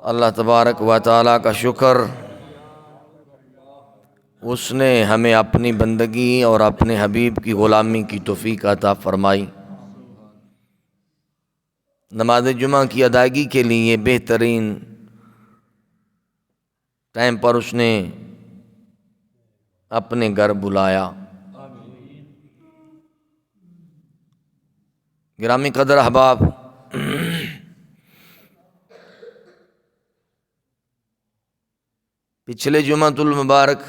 اللہ تبارک و تعالیٰ کا شکر، اس نے ہمیں اپنی بندگی اور اپنے حبیب کی غلامی کی توفیق عطا فرمائی۔ نماز جمعہ کی ادائیگی کے لیے بہترین ٹائم پر اس نے اپنے گھر بلایا۔ گرامی قدر احباب، پچھلے جمعۃ المبارک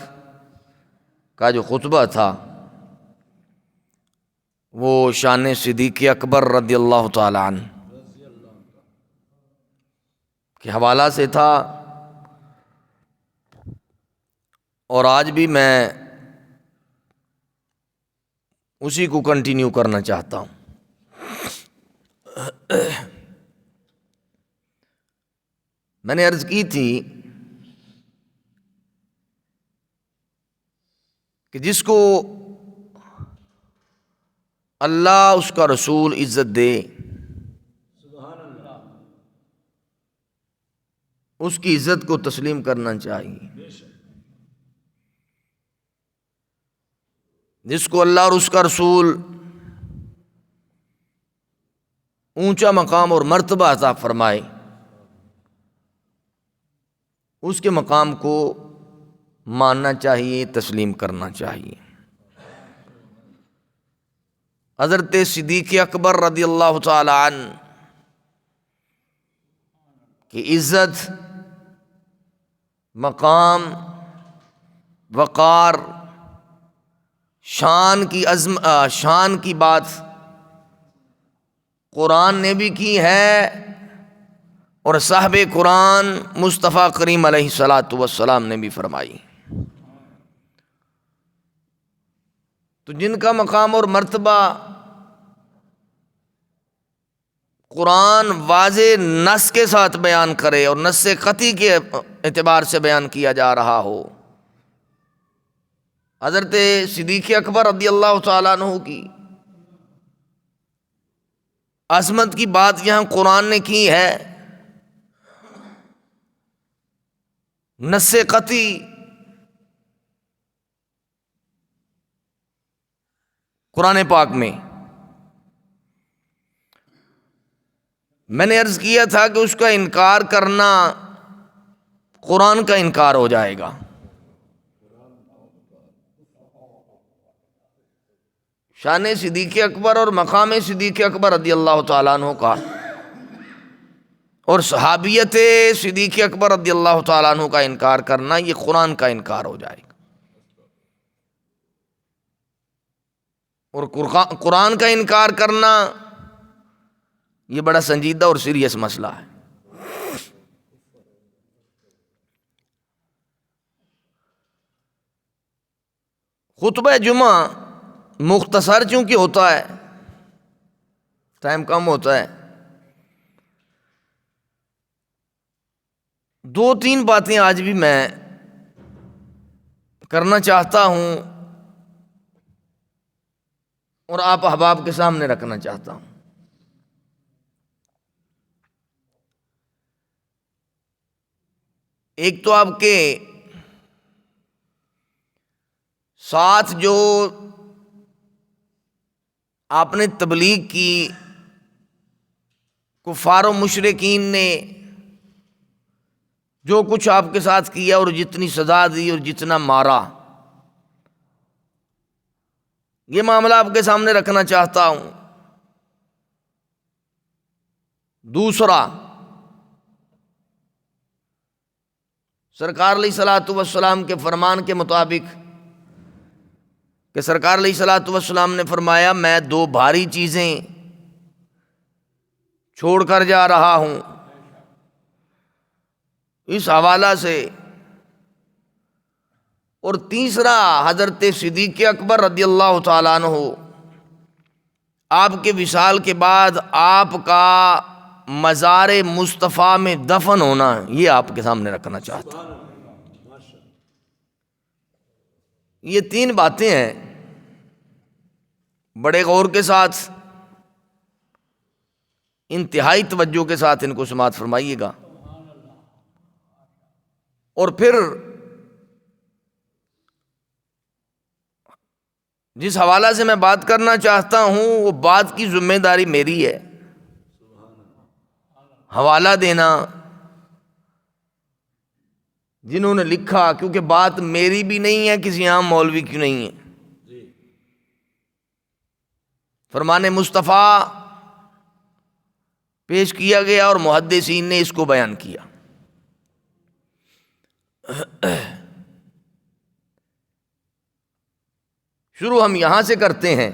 کا جو خطبہ تھا وہ شان صدیق اکبر رضی اللہ تعالی عنہ کے حوالہ سے تھا، اور آج بھی میں اسی کو کنٹینیو کرنا چاہتا ہوں۔ میں نے عرض کی تھی کہ جس کو اللہ اس کا رسول عزت دے، اس کی عزت کو تسلیم کرنا چاہیے۔ جس کو اللہ اور اس کا رسول اونچا مقام اور مرتبہ عطا فرمائے، اس کے مقام کو ماننا چاہیے، تسلیم کرنا چاہیے۔ حضرت صدیق اکبر رضی اللہ تعالی عنہ کی عزت، مقام، وقار، شان کی بات قرآن نے بھی کی ہے، اور صاحب قرآن مصطفیٰ کریم علیہ الصلاۃ والسلام نے بھی فرمائی۔ تو جن کا مقام اور مرتبہ قرآن واضح نص کے ساتھ بیان کرے اور نص قطعی کے اعتبار سے بیان کیا جا رہا ہو، حضرت صدیق اکبر رضی اللہ تعالیٰ عنہ کی عظمت کی بات یہاں قرآن نے کی ہے، نص قطعی قرآن پاک میں۔ میں نے عرض کیا تھا کہ اس کا انکار کرنا قرآن کا انکار ہو جائے گا۔ شان صدیق اکبر اور مقام صدیق اکبر رضی اللہ تعالیٰ عنہ کا اور صحابیت صدیق اکبر رضی اللہ تعالیٰ عنہ کا انکار کرنا، یہ قرآن کا انکار ہو جائے گا۔ اور قرآن کا انکار کرنا یہ بڑا سنجیدہ اور سیریس مسئلہ ہے۔ خطبہ جمعہ مختصر چونکہ ہوتا ہے، ٹائم کم ہوتا ہے، دو تین باتیں آج بھی میں کرنا چاہتا ہوں اور آپ احباب کے سامنے رکھنا چاہتا ہوں۔ ایک تو آپ کے ساتھ جو آپ نے تبلیغ کی، کفار و مشرکین نے جو کچھ آپ کے ساتھ کیا اور جتنی سزا دی اور جتنا مارا، یہ معاملہ آپ کے سامنے رکھنا چاہتا ہوں۔ دوسرا، سرکار علیہ الصلاۃ والسلام کے فرمان کے مطابق کہ سرکار علیہ الصلاۃ والسلام نے فرمایا میں دو بھاری چیزیں چھوڑ کر جا رہا ہوں، اس حوالہ سے۔ اور تیسرا، حضرت صدیق اکبر رضی اللہ تعالیٰ عنہ آپ کے وصال کے بعد آپ کا مزار مصطفیٰ میں دفن ہونا، یہ آپ کے سامنے رکھنا چاہتا ہوں۔ یہ تین باتیں ہیں، بڑے غور کے ساتھ، انتہائی توجہ کے ساتھ ان کو سماعت فرمائیے گا۔ اور پھر جس حوالہ سے میں بات کرنا چاہتا ہوں وہ بات کی ذمہ داری میری ہے، حوالہ دینا جنہوں نے لکھا، کیونکہ بات میری بھی نہیں ہے، کسی عام مولوی کی نہیں ہے، فرمان مصطفیٰ پیش کیا گیا اور محدثین نے اس کو بیان کیا۔ شروع ہم یہاں سے کرتے ہیں۔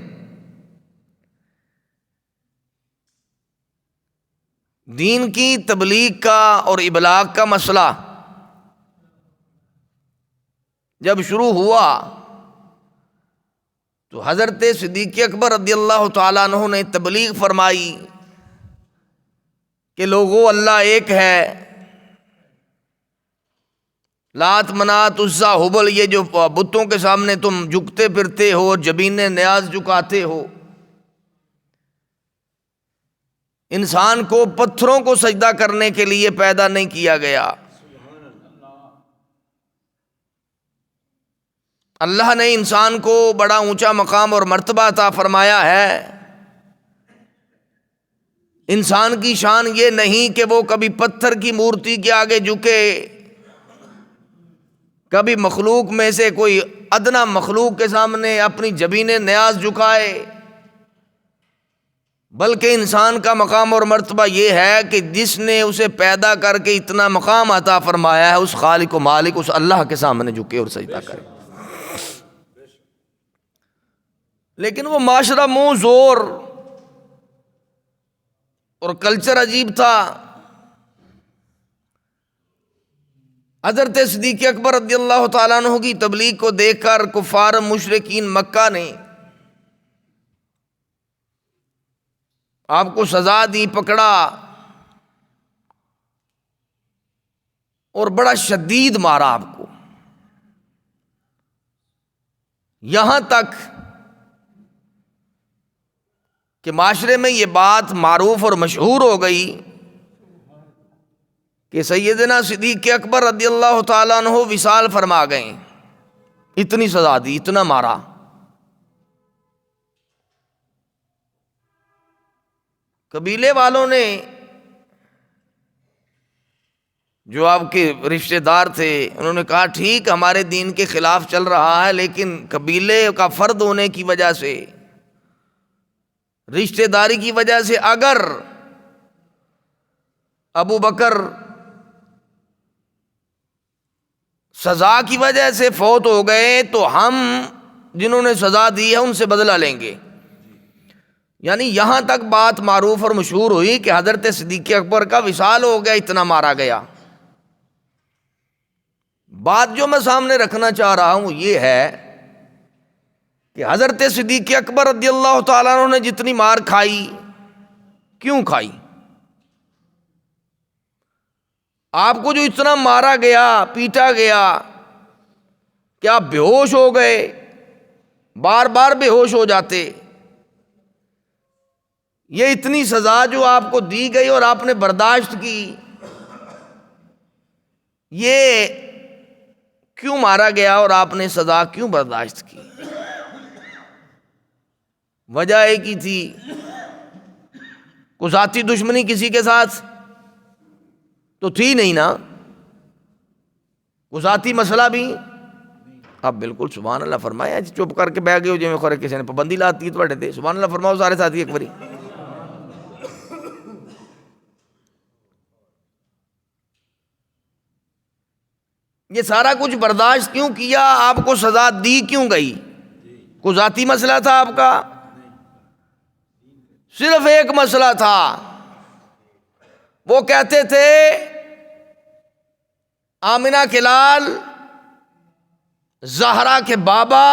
دین کی تبلیغ کا اور ابلاغ کا مسئلہ جب شروع ہوا تو حضرت صدیق اکبر رضی اللہ تعالیٰ عنہ نے تبلیغ فرمائی کہ لوگو اللہ ایک ہے، لات منات عزا ہبل یہ جو بتوں کے سامنے تم جھکتے پھرتے ہو، جبین نیاز جھکاتے ہو، انسان کو پتھروں کو سجدہ کرنے کے لیے پیدا نہیں کیا گیا، اللہ نے انسان کو بڑا اونچا مقام اور مرتبہ عطا فرمایا ہے۔ انسان کی شان یہ نہیں کہ وہ کبھی پتھر کی مورتی کے آگے جھکے، کبھی مخلوق میں سے کوئی ادنا مخلوق کے سامنے اپنی جبین نیاز جھکائے، بلکہ انسان کا مقام اور مرتبہ یہ ہے کہ جس نے اسے پیدا کر کے اتنا مقام عطا فرمایا ہے، اس خالق و مالک اس اللہ کے سامنے جھکے اور سجدہ کرے۔ لیکن وہ معاشرہ منہ زور اور کلچر عجیب تھا۔ حضرت صدیق اکبر رضی اللہ تعالیٰ عنہ کی تبلیغ کو دیکھ کر کفار مشرکین مکہ نے آپ کو سزا دی، پکڑا اور بڑا شدید مارا آپ کو، یہاں تک کہ معاشرے میں یہ بات معروف اور مشہور ہو گئی کہ سیدنا صدیق اکبر رضی اللہ تعالیٰ عنہ وصال فرما گئے، اتنی سزا دی، اتنا مارا۔ قبیلے والوں نے جو آپ کے رشتہ دار تھے انہوں نے کہا ٹھیک ہمارے دین کے خلاف چل رہا ہے، لیکن قبیلے کا فرد ہونے کی وجہ سے، رشتہ داری کی وجہ سے اگر ابو بکر سزا کی وجہ سے فوت ہو گئے تو ہم جنہوں نے سزا دی ہے ان سے بدلہ لیں گے۔ یعنی یہاں تک بات معروف اور مشہور ہوئی کہ حضرت صدیق اکبر کا وصال ہو گیا، اتنا مارا گیا۔ بات جو میں سامنے رکھنا چاہ رہا ہوں یہ ہے کہ حضرت صدیق اکبر رضی اللہ تعالیٰ عنہ نے جتنی مار کھائی، کیوں کھائی؟ آپ کو جو اتنا مارا گیا، پیٹا گیا کہ آپ بے ہوش ہو گئے، بار بار بے ہوش ہو جاتے، یہ اتنی سزا جو آپ کو دی گئی اور آپ نے برداشت کی، یہ کیوں مارا گیا اور آپ نے سزا کیوں برداشت کی؟ وجہ ایک ہی تھی، کوئی ذاتی دشمنی کسی کے ساتھ تو تھی نہیں نا، کوئی ذاتی مسئلہ بھی۔ آپ بالکل سبحان اللہ فرمایا، چپ کر کے بیٹھ گئے ہو جی میں خورے کسی نے پابندی لاتی ہے تو بیٹھے تھے، سبحان اللہ فرماؤ سارے ساتھی ایک باری۔ یہ سارا کچھ برداشت کیوں کیا؟ آپ کو سزا دی کیوں گئی؟ کوئی ذاتی مسئلہ تھا آپ کا؟ صرف ایک مسئلہ تھا، وہ کہتے تھے آمنہ کے لال، زہرا کے بابا،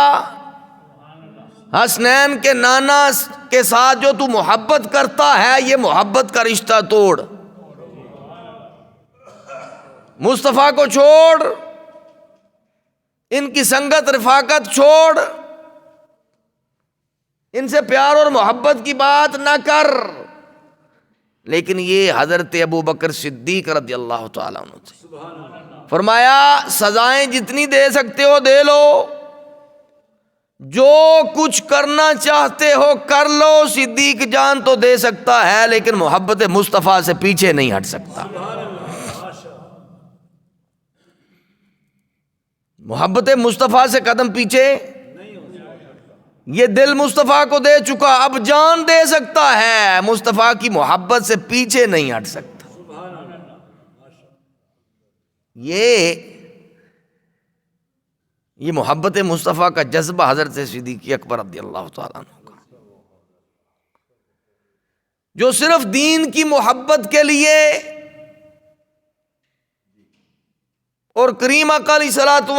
حسنین کے نانا کے ساتھ جو تو محبت کرتا ہے یہ محبت کا رشتہ توڑ، مصطفیٰ کو چھوڑ، ان کی سنگت رفاقت چھوڑ، ان سے پیار اور محبت کی بات نہ کر، لیکن یہ حضرت ابو بکر صدیق رضی اللہ تعالیٰ عنہ تھے۔ فرمایا سزائیں جتنی دے سکتے ہو دے لو، جو کچھ کرنا چاہتے ہو کر لو، صدیق جان تو دے سکتا ہے لیکن محبت مصطفیٰ سے پیچھے نہیں ہٹ سکتا۔ محبت مصطفیٰ سے قدم پیچھے، یہ دل مصطفیٰ کو دے چکا، اب جان دے سکتا ہے، مصطفیٰ کی محبت سے پیچھے نہیں ہٹ سکتا۔ یہ محبت مصطفیٰ کا جذبہ حضرت صدیق اکبر رضی اللہ تعالیٰ عنہ کا، جو صرف دین کی محبت کے لیے اور کریم آقا علیہ الصلوۃ